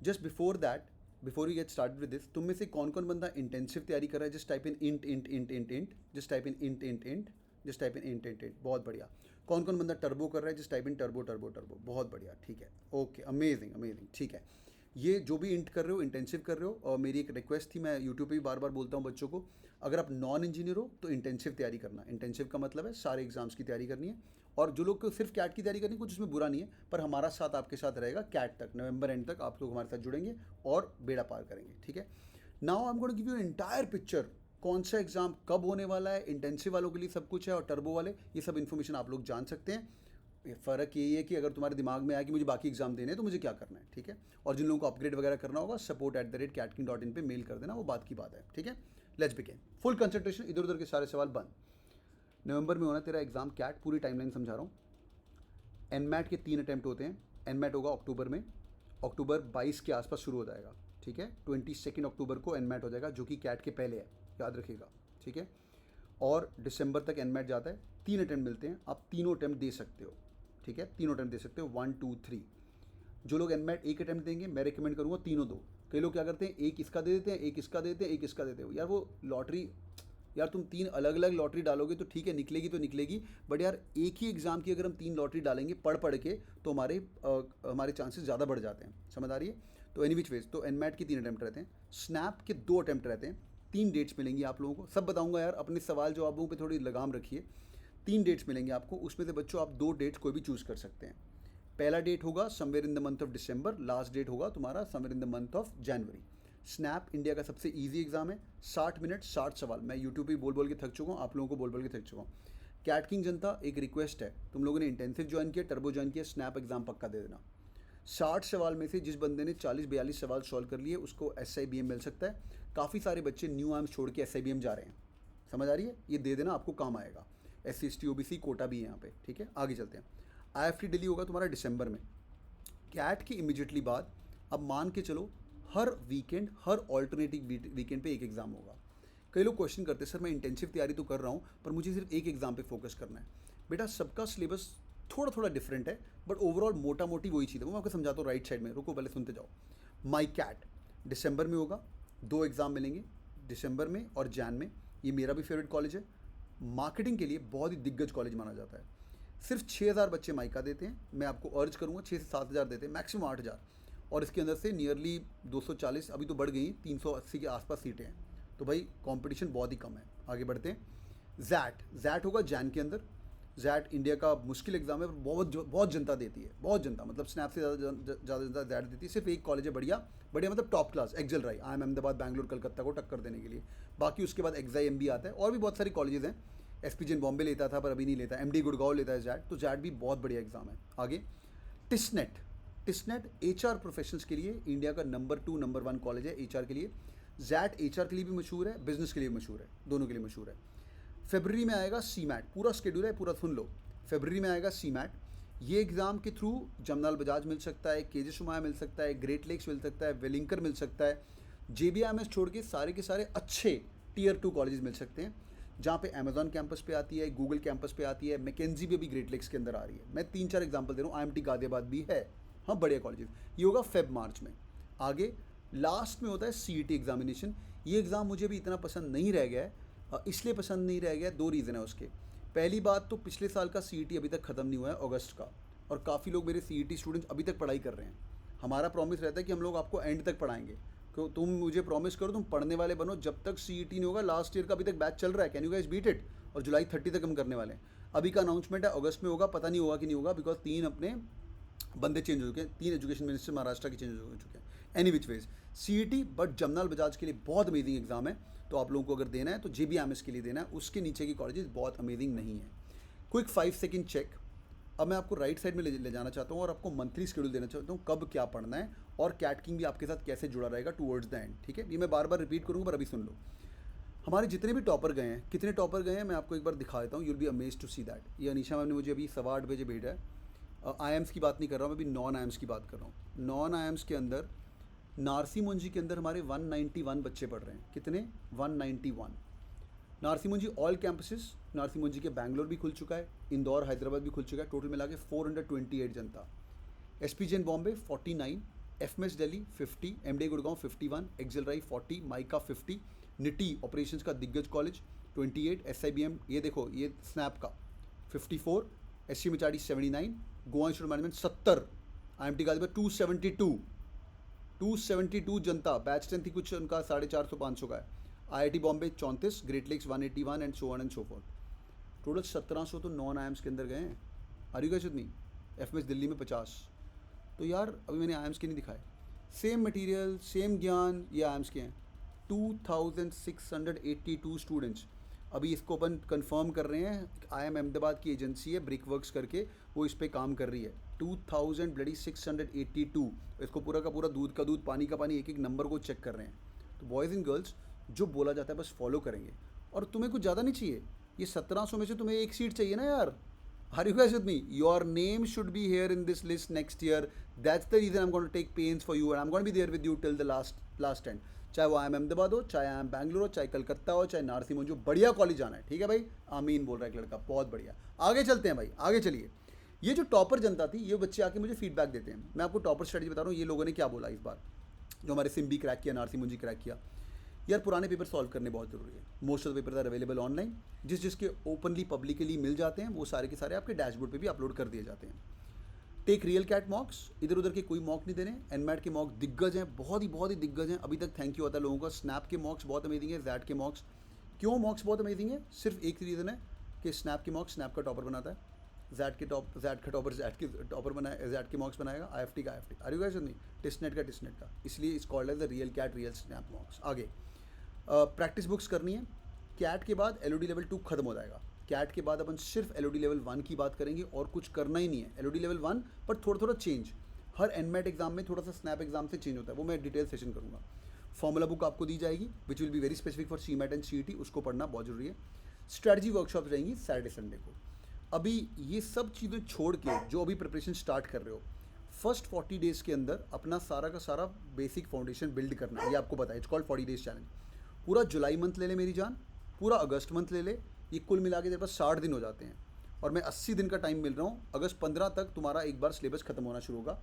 Just before that, before you get start with this, तुम में से कौन कौन बंदा इंटेंसिव तैयारी कर रहा है? Just type in int int int int int, just type in int int int, just type in int int int. बहुत बढ़िया। कौन कौन बंदा टर्बो कर रहा है? Just type in turbo turbo turbo. बहुत बढ़िया, ठीक है, ओके, अमेजिंग अमेजिंग, ठीक है। ये जो भी इंट कर रहे हो, इंटेंसिव कर रहे हो, और मेरी एक रिक्वेस्ट थी, मैं यूट्यूब पे भी बार बार बोलता हूँ बच्चों को, अगर आप नॉन इंजीनियर हो तो इंटेंसिव तैयारी करना। इंटेंसिव का मतलब है सारे एग्जाम्स की तैयारी करनी है। और जो लोग को सिर्फ कैट की तैयारी करनी है, कुछ उसमें बुरा नहीं है, पर हमारा साथ आपके साथ रहेगा कैट तक, नवंबर एंड तक आप लोग हमारे साथ जुड़ेंगे और बेड़ा पार करेंगे, ठीक है। Now I am going to give you entire picture, कौन सा एग्जाम कब होने वाला है। इंटेंसिव वालों के लिए सब कुछ है, और टर्बो वाले, ये सब इन्फॉर्मेशन आप लोग जान सकते हैं। फ़र्क यही है कि अगर तुम्हारे दिमाग में आया कि मुझे बाकी एग्जाम देने हैं तो मुझे क्या करना है, ठीक है। और जिन लोगों को अपग्रेड वगैरह करना होगा, support@catking.in पे मेल कर देना, वो बात की बात है, ठीक है। Let's begin. फुल कंसंट्रेशन, इधर उधर के सारे सवाल बंद। नवंबर में होना तेरा एग्जाम कैट, पूरी टाइमलाइन समझा रहा हूँ। एनमैट के 3 अटैम्प्ट होते हैं। एनमैट होगा अक्टूबर में, अक्टूबर 22 के आसपास शुरू हो जाएगा, ठीक है। 22 अक्टूबर को एनमैट हो जाएगा, जो कि कैट के पहले है, याद रखिएगा, ठीक है। और दिसंबर तक एनमैट जाता है। 3 अटैम्प्ट मिलते हैं, आप तीनों अटैम्प्ट दे सकते हो, ठीक है। तीनों अटैम्प्ट दे सकते हो, 1 2 3। जो लोग एनमैट एक अटैम्प्ट देंगे, मैं रिकमेंड करूँगा तीनों दो। कई लोग क्या करते हैं, एक इसका दे देते हैं, एक इसका देते हैं, एक इसका देते हो। यार वो लॉटरी, यार तुम 3 अलग अलग लॉटरी डालोगे तो ठीक है, निकलेगी तो निकलेगी, बट यार एक ही एग्ज़ाम की अगर हम 3 लॉटरी डालेंगे पढ़ पढ़ के, तो हमारे चांसेस ज़्यादा बढ़ जाते हैं, समझ आ रही है। तो एनी विच वेज, तो एनमैट के 3 अटैम्प्ट रहते हैं, स्नैप के 2 अटैम्प्ट रहते हैं। 3 डेट्स मिलेंगी आप लोगों को, सब बताऊंगा यार, अपने सवाल जवाबों पे थोड़ी लगाम रखिए। 3 डेट्स मिलेंगे आपको, उसमें से बच्चों आप 2 डेट्स कोई भी चूज़ कर सकते हैं। पहला डेट होगा somewhere in the month of December, last date होगा तुम्हारा somewhere in the month of January. SNAP India का सबसे इजी एग्जाम है, 60 मिनट 60 सवाल। मैं यूट्यूब पे बोल बोल के थक चुका हूँ, आप लोगों को बोल बोल के थक चुका हूँ। कैट किंग जनता, एक रिक्वेस्ट है, तुम लोगों ने इंटेंसिव ज्वाइन किया, टर्बो ज्वाइन किया, स्नैप एग्जाम पक्का दे देना। 60 सवाल में से जिस बंदे ने 40-42 सवाल सॉल्व कर लिए, उसको SIBM मिल सकता है। काफ़ी सारे बच्चे न्यू आर्म्स छोड़ के SIBM जा रहे हैं, समझ आ रही है, ये दे देना, आपको काम आएगा। SC ST OBC कोटा भी है यहाँ पे, ठीक है। आगे चलते हैं। IFT दिल्ली होगा तुम्हारा दिसंबर में। कैट की इमिजिएटली बाद, अब मान के चलो हर वीकेंड, हर ऑल्टरनेटिव वीकेंड पे एक एग्ज़ाम होगा। कई लोग क्वेश्चन करते हैं, सर मैं इंटेंसिव तैयारी तो कर रहा हूँ, पर मुझे सिर्फ एक एग्ज़ाम पे फोकस करना है। बेटा सबका सिलेबस थोड़ा थोड़ा डिफरेंट है, बट ओवरऑल मोटा मोटी वही चीज़ है। वो मैं आपको समझाता हूँ राइट साइड में, रुको पहले सुनते जाओ। माई कैट दिसंबर में होगा, 2 एग्ज़ाम मिलेंगे दिसंबर में और जैन में। ये मेरा भी फेवरेट कॉलेज है, मार्केटिंग के लिए बहुत ही दिग्गज कॉलेज माना जाता है। सिर्फ 6,000 बच्चे माइका देते हैं, मैं आपको अर्ज करूँगा 6 से 7,000 देते हैं, मैक्सिमम 8,000। और इसके अंदर से नियरली 240, अभी तो बढ़ गई, 380 के आसपास सीटें हैं। तो भाई कंपटीशन बहुत ही कम है। आगे बढ़ते हैं। जैट होगा जैन के अंदर। जैट इंडिया का मुश्किल एग्जाम है, बहुत जनता देती है, बहुत जनता, मतलब स्नैप से ज़्यादा जनता जैट देती है। सिर्फ एक कॉलेज है बढ़िया, बढ़िया मतलब टॉप क्लास, एक्जेल राई, IIM अहमदाबाद, बैंगलोर, कलकत्ता को टक्कर देने के लिए। बाकी उसके बाद XIM भी आता है, और भी बहुत सारी कॉलेजेस हैं। SPGN बॉम्बे लेता था पर अभी नहीं लेता, MD गुड़गांव लेता है जैट, तो जैट भी बहुत बढ़िया एग्जाम है। आगे टिसनेट HR प्रोफेशनल्स के लिए इंडिया का नंबर 2 नंबर 1 कॉलेज है HR के लिए। जैट HR के लिए भी मशहूर है, बिजनेस के लिए मशहूर है, दोनों के लिए मशहूर है। फरवरी में आएगा CMAT, पूरा स्केड्यूल है, पूरा सुन लो। फरवरी में आएगा CMAT। ये एग्ज़ाम के थ्रू जमनाल बजाज मिल सकता है, KJ सुमाया मिल सकता है, ग्रेट लेक्स मिल सकता है, वेलिंकर मिल सकता है, JBIMS छोड़ के सारे के सारे अच्छे Tier 2 कॉलेज मिल सकते हैं, जहाँ पे अमेजॉन कैंपस पे आती है, गूगल कैंपस पे आती है, मैकेंजी भी अभी ग्रेट लेक्स के अंदर आ रही है। मैं 3-4 एग्जाम्पल दे रहा हूँ, IMT गाजियाबाद भी है, हाँ बढ़िया कॉलेजेस। ये होगा Feb-March में। आगे लास्ट में होता है CET एग्जामिनेशन। ये एग्ज़ाम मुझे भी इतना पसंद नहीं रह गया है, इसलिए पसंद नहीं रह गया, 2 रीज़न है उसके। पहली बात तो पिछले साल का CET अभी तक ख़त्म नहीं हुआ है, अगस्त का, और काफ़ी लोग मेरे CET स्टूडेंट्स अभी तक पढ़ाई कर रहे हैं। हमारा प्रॉमिस रहता है कि हम लोग आपको एंड तक पढ़ाएंगे, तो तुम मुझे प्रॉमिस करो तुम पढ़ने वाले बनो जब तक CET नहीं होगा। लास्ट ईयर का अभी तक बैच चल रहा है, can you guys beat it. और जुलाई 30 तक हम करने वाले हैं। अभी का अनाउंसमेंट है अगस्त में होगा, पता नहीं होगा कि नहीं होगा, बिकॉज 3 अपने बंदे चेंज हो चुके हैं, 3 एजुकेशन मिनिस्टर महाराष्ट्र के चेंज हो चुके हैं। Any which ways CET but Jamnalal Bajaj के लिए बहुत अमेजिंग एग्जाम है, तो आप लोगों को अगर देना है तो JBIMS के लिए देना है, उसके नीचे की कॉलेजेस बहुत अमेजिंग नहीं है। Quick 5 second check. अब मैं आपको राइट साइड में ले जाना चाहता हूँ और आपको मंथली शेड्यूल देना चाहता हूँ कब क्या पढ़ना है, और कैट किंग भी आपके साथ कैसे जुड़ा रहेगा टूवर्ड्स द एंड, ठीक है। ये मैं बार बार रिपीट करूँगा पर अभी सुन लो। हमारे जितने भी टॉपर गए हैं, कितने टॉपर गए हैं मैं आपको एक बार दिखा देता हूँ, you'll be amaze to see that. ये अनीशा मैम ने मुझे अभी 8:15 बजे भेजा है। IIMs की बात नहीं कर रहा हूँ मैं, अभी नॉन IIMs की बात कर रहा हूँ। नॉन IIMs के अंदर नारसी मुंजी के अंदर हमारे 191 बच्चे पढ़ रहे हैं। कितने? 191। नारसी मुंजी ऑल कैंपसेस, नारसी मुंजी के बैंगलोर भी खुल चुका है, इंदौर हैदराबाद भी खुल चुका है, टोटल मिला के 428 जनता। SPGN Bombay 49, FMS Delhi 50, MDA Gurgaon 51, XLRI 40, mica 50, nitty operations का दिग्गज कॉलेज 28, एसआईबीएम ये देखो ये स्नैप का 54, एससी मिचाड़ी 79, Goa institute management 70, IMT Ghazipur 272 जनता, बैच स्ट्रेंथ थी कुछ उनका 450-500 का है। IIT Bombay 34, Great Lakes 181 and so on and so forth. Total 1700 तो नॉन आईएम्स के अंदर गए हैं। Are you guys with me? FMS Delhi में 50। तो यार अभी मैंने आईएम्स के नहीं दिखाए, सेम मटेरियल सेम ज्ञान ये आईएम्स के हैं। 2682 स्टूडेंट्स, अभी इसको अपन कंफर्म कर रहे हैं। IIM अहमदाबाद की एजेंसी है ब्रिक वर्क्स करके, वो इस पर काम कर रही है। 2682, इसको पूरा का पूरा दूध का दूध पानी का पानी एक एक नंबर को चेक कर रहे हैं। तो बॉयज़ एंड गर्ल्स जो बोला जाता है बस फॉलो करेंगे, और तुम्हें कुछ ज़्यादा नहीं चाहिए। ये 1700 में से तुम्हें एक सीट चाहिए ना यार। Are you guys with me? Your name should be here in this list next year. That's the reason I'm going to take pains for you and I'm going to be there with you till the last end. चाहे वो IIM Ahmedabad हो, चाहे IIM Bangalore हो, चाहे कलकत्ता हो, चाहे नारसी हो, जो बढ़िया कॉलेज जाना है। ठीक है भाई, आमीन बोल रहा है एक लड़का, बहुत बढ़िया। आगे चलते हैं भाई, आगे चलिए। ये जो टॉपर जनता थी, ये बच्चे आके मुझे फीडबैक देते हैं। मैं आपको टॉपर स्ट्रेटजी बता रहा हूँ, ये लोगों ने क्या बोला इस बार, जो हमारे सिम्बी क्रैक किया, नारसी मुंजी क्रैक किया। यार पुराने पेपर सॉल्व करने बहुत ज़रूरी है। Most of the paper are available online, जिसके ओपनली पब्लिकली मिल जाते हैं वो सारे के सारे आपके डैशबोर्ड पे भी अपलोड कर दिए जाते हैं। टेक रियल कैट मॉक्स, इधर उधर के कोई मॉक नहीं देने। एनमैट के मॉक दिग्गज हैं, बहुत ही दिग्गज हैं। अभी तक थैंक यू आता है लोगों का। स्नैप के मॉक्स बहुत अमेजिंग है, जैट के मॉक्स। क्यों मॉक्स बहुत अमेजिंग है? सिर्फ एक रीज़न है कि स्नैप के मॉक्स स्नैप का टॉपर बनाता है, जैट का टॉपर बनाया, जैट के मॉक्स बनाएगा, IFT का IFT। Are you guys with me? टिस्टनेट का, इसलिए इस called as the real CAT real SNAP mocks. आगे प्रैक्टिस बुक्स करनी है। कैट के बाद LOD लेवल 2 खत्म हो जाएगा। कैट के बाद अपन सिर्फ LOD लेवल 1 की बात करेंगे और कुछ करना ही नहीं है। LOD लेवल 1 पर थोड़ा चेंज हर एनमेट एग्जाम में थोड़ा सा स्नैप एग्जाम से चेंज होता है, वो मैं डिटेल सेशन करूँगा। फॉर्मूला बुक आपको दी जाएगी which will be very specific for CMAT and CET, उसको पढ़ना बहुत जरूरी है। स्ट्रैटेजी वर्कशॉप रहेंगी सैटरडे संडे को। अभी ये सब चीज़ें छोड़ के जो अभी प्रिपरेशन स्टार्ट कर रहे हो, फर्स्ट 40 डेज़ के अंदर अपना सारा का सारा बेसिक फाउंडेशन बिल्ड करना है। ये आपको पता है, इट्स कॉल्ड 40 डेज चैलेंज। पूरा जुलाई मंथ ले ले मेरी जान, पूरा अगस्त मंथ ले ले, ये कुल मिला के तेरे पास 60 दिन हो जाते हैं और मैं 80 दिन का टाइम मिल रहा हूँ। अगस्त 15 तक तुम्हारा एक बार सिलेबस खत्म होना शुरू होगा।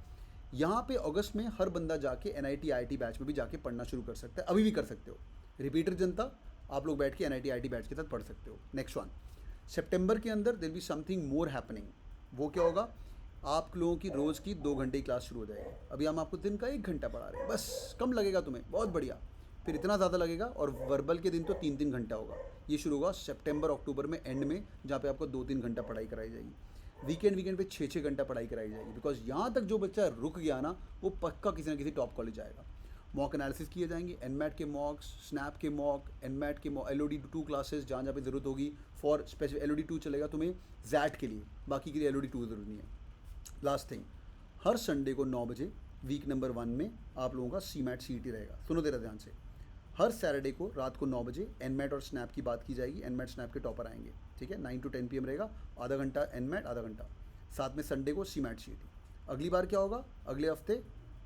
यहाँ पे अगस्त में हर बंदा जाके NIT IIT बैच में भी जाके पढ़ना शुरू कर सकता है, अभी भी कर सकते हो। रिपीटर जनता आप लोग बैठ के NIT IIT बैच के साथ पढ़ सकते हो। नेक्स्ट वन, सितंबर के अंदर there be something more happening. वो क्या होगा? आप लोगों की रोज़ की 2 घंटे की क्लास शुरू हो जाएगी। अभी हम आपको दिन का 1 घंटा पढ़ा रहे हैं, बस कम लगेगा तुम्हें, बहुत बढ़िया। फिर इतना ज़्यादा लगेगा और वर्बल के दिन तो 3-3 घंटा होगा। ये शुरू होगा सितंबर अक्टूबर में एंड में, जहाँ पे आपको 2-3 घंटा पढ़ाई कराई जाएगी। वीकेंड पे 6-6 घंटा पढ़ाई कराई जाएगी। बिकॉज यहाँ तक जो बच्चा रुक गया ना, वो पक्का किसी ना किसी टॉप कॉलेज जाएगा। मॉक एनालिसिस किए जाएंगे, एनमैट के मॉक्स, स्नैप के मॉक, एनमैट के मॉक, LOD 2 क्लासेस जहाँ जहाँ पे ज़रूरत होगी। फॉर स्पेसिफिक LOD 2 चलेगा तुम्हें जैट के लिए, बाकी के लिए LOD 2 ज़रूरी नहीं है। लास्ट थिंग, हर संडे को 9 बजे वीक नंबर 1 में आप लोगों का CMAT CET रहेगा। सुनो तेरा ध्यान से, हर सैटरडे को रात को 9 बजे एनमैट और स्नैप की बात की जाएगी। एनमैट स्नैप के टॉपर आएंगे, ठीक है। 9 to 10 PM रहेगा, आधा घंटा एनमैट, आधा घंटा साथ में संडे को CMAT CET। अगली बार क्या होगा? अगले हफ्ते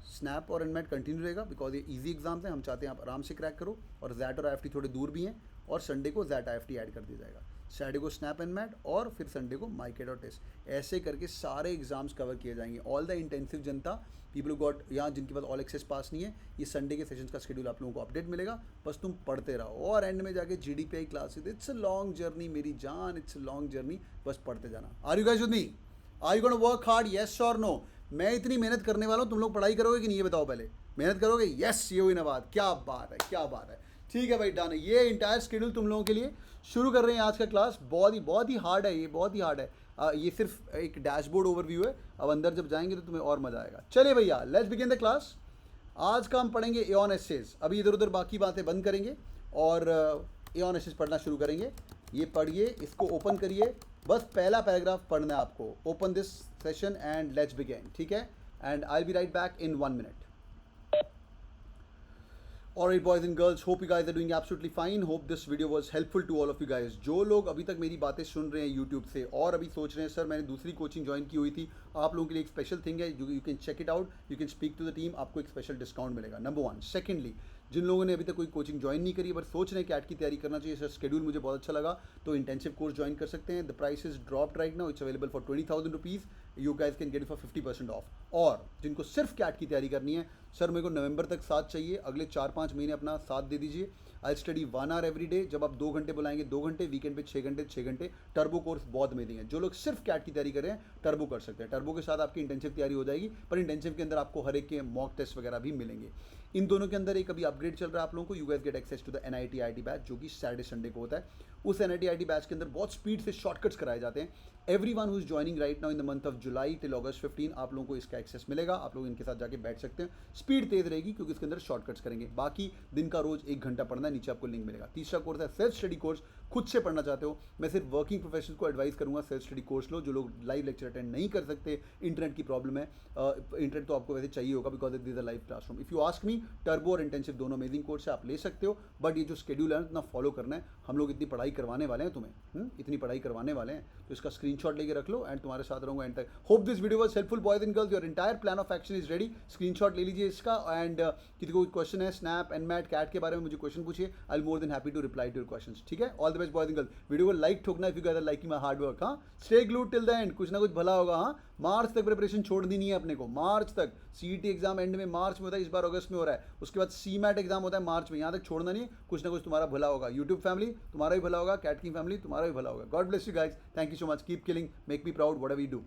स्नैप और एनमैट कंटिन्यू रहेगा, बिकॉज ये ईजी एग्जाम्स हैं, हम चाहते हैं आप आराम से क्रैक करो। और जैट और IFT थोड़े दूर भी हैं, और संडे को जैट IFT ऐड कर दिया जाएगा। सैटरडे को स्नैप एनमैट और फिर संडे को माइकेट और टेस्ट। ऐसे करके सारे एग्जाम्स कवर किए जाएंगे। All the intensive Janata, people got, यहाँ जिनके पास ऑल एक्सेस पास नहीं है, ये संडे के सेशंस का शेड्यूल आप लोगों को अपडेट मिलेगा। बस तुम पढ़ते रहो और एंड में जाके GDPI classes. It's a long journey मेरी जान, इट्स अ लॉन्ग जर्नी, बस पढ़ते जाना। Are you guys with me? Are you gonna work hard? Yes और नो? मैं इतनी मेहनत करने वाला हूँ, तुम लोग पढ़ाई करोगे कि नहीं, ये बताओ पहले। मेहनत करोगे? यस, ये हुई ना बात। क्या बात है, क्या बात है। ठीक है भाई, डन है। ये इंटायर शेड्यूल तुम लोगों के लिए शुरू कर रहे हैं आज का क्लास। बहुत ही हार्ड है ये, बहुत ही हार्ड है। ये सिर्फ एक डैशबोर्ड ओवरव्यू है, अब अंदर जब जाएंगे तो तुम्हें और मज़ा आएगा। चलिए भैया, लेट्स बिगिन द क्लास। आज का हम पढ़ेंगे एऑन एसेज। अभी इधर उधर बाकी बातें बंद करेंगे और एऑन एसेज पढ़ना शुरू करेंगे। ये पढ़िए, इसको ओपन करिए, बस पहला पैराग्राफ पढ़ना है आपको। Open this session and let's begin, ठीक है। And I will be right back in 1 minute. Alright boys and girls, hope you guys are doing absolutely fine. Hope this video was helpful to all of you guys. जो लोग अभी तक मेरी बातें सुन रहे हैं YouTube से और अभी सोच रहे हैं सर मैंने दूसरी कोचिंग ज्वाइन की हुई थी, आप लोगों के लिए एक स्पेशल थिंग है, you can check it out, you can speak to the team, आपको एक स्पेशल डिस्काउंट मिलेगा। नंबर 1। सेकेंडली, जिन लोगों ने अभी तक कोई कोचिंग ज्वाइन नहीं करी बट सोच रहे हैं कैट की तैयारी करना चाहिए, सर शेड्यूल मुझे बहुत अच्छा लगा, तो इंटेंसिव कोर्स ज्वाइन कर सकते हैं. The price is dropped right now, it's available for 20,000 rupees. You guys can get it for 50% of. और जिनको सिर्फ कैट की तैयारी करनी है, सर मेरे को नवंबर तक साथ चाहिए, अगले 4-5 महीने अपना साथ दे दीजिए. I study 1 hour every day. जब आप 2 घंटे बुलाएंगे 2 घंटे, वीकेंड पे 6 घंटे 6 घंटे. टर्बो कोर्स बहुत अमेजिंग है. जो लोग सिर्फ कैट की तैयारी कर रहे हैं टर्बो कर सकते हैं. टर्बो के साथ आपकी इंटेंसिव तैयारी हो जाएगी, पर इंटेंसिव के अंदर आपको हर एक के मॉक टेस्ट वगैरह भी मिलेंगे. इन दोनों के अंदर एक अभी अपग्रेड चल रहा है आप लोगों को. You guys get access to the NIT IIT batch, जो कि सैटरडे संडे को होता है. उस NIT IIT बैच के अंदर बहुत स्पीड से शॉर्टकट्स कराए जाते हैं. Everyone who is joining right now in the month of July till August 15 आप लोगों को इसका एक्सेस मिलेगा. आप लोग इनके साथ जाके बैठ सकते हैं. स्पीड तेज रहेगी क्योंकि इसके अंदर शॉर्टकट्स करेंगे. बाकी दिन का रोज 1 घंटा पढ़ना है, नीचे आपको लिंक मिलेगा. तीसरा कोर्स है सेल्फ स्टडी कोर्स. खुद से पढ़ना चाहते हो, मैं सिर्फ वर्किंग प्रोफेशनल को एडवाइस करूंगा सेल्फ स्टडी कोर्स लो. जो लोग लाइव लेक्चर अटेंड नहीं कर सकते, इंटरनेट की प्रॉब्लम है, इंटरनेट तो आपको वैसे चाहिए होगा because it is a live classroom. If you ask me, turbo और इंटेंसिव दोनों अमेजिंग कोर्स है, आप ले सकते हो. बट ये जो शेड्यूल है इतना फॉलो करना है. हम लोग इतनी पढ़ाई करवाने वाले हैं तुम्हें, इतनी पढ़ाई करवाने वाले हैं, तो इसका स्क्रीनशॉट लेके रख लो एंड तुम्हारे साथ रहूंगा एंड तक. Hope this video was helpful boys and girls. Your entire plan of action is ready. Screenshot ले लीजिए इसका. एंड किसी को क्वेश्चन है स्नैप एनमैट कैट के बारे में, मुझे क्वेश्चन पूछिए. I am more than happy to reply to your questions. ठीक है, all the best boys and girls. Video को लाइक ठोकना if you guys are liking my hard work. हाँ, stay glued till the end, कुछ ना कुछ भला होगा. हाँ, मार्च तक प्रिपरेशन छोड़नी नहीं है अपने को. मार्च तक CET एग्जाम एंड में मार्च में होता है, इस बार अगस्त में हो रहा है. उसके बाद CMAT एग्जाम होता है मार्च में. यहाँ तक छोड़ना नहीं, कुछ ना कुछ तुम्हारा भला होगा. यूट्यूब फैमिली तुम्हारा भी भला होगा, कैट की फैमिली तुम्हारा भी भला होगा. God bless you guys. Thank you so much. Keep killing, make me proud, whatever you do.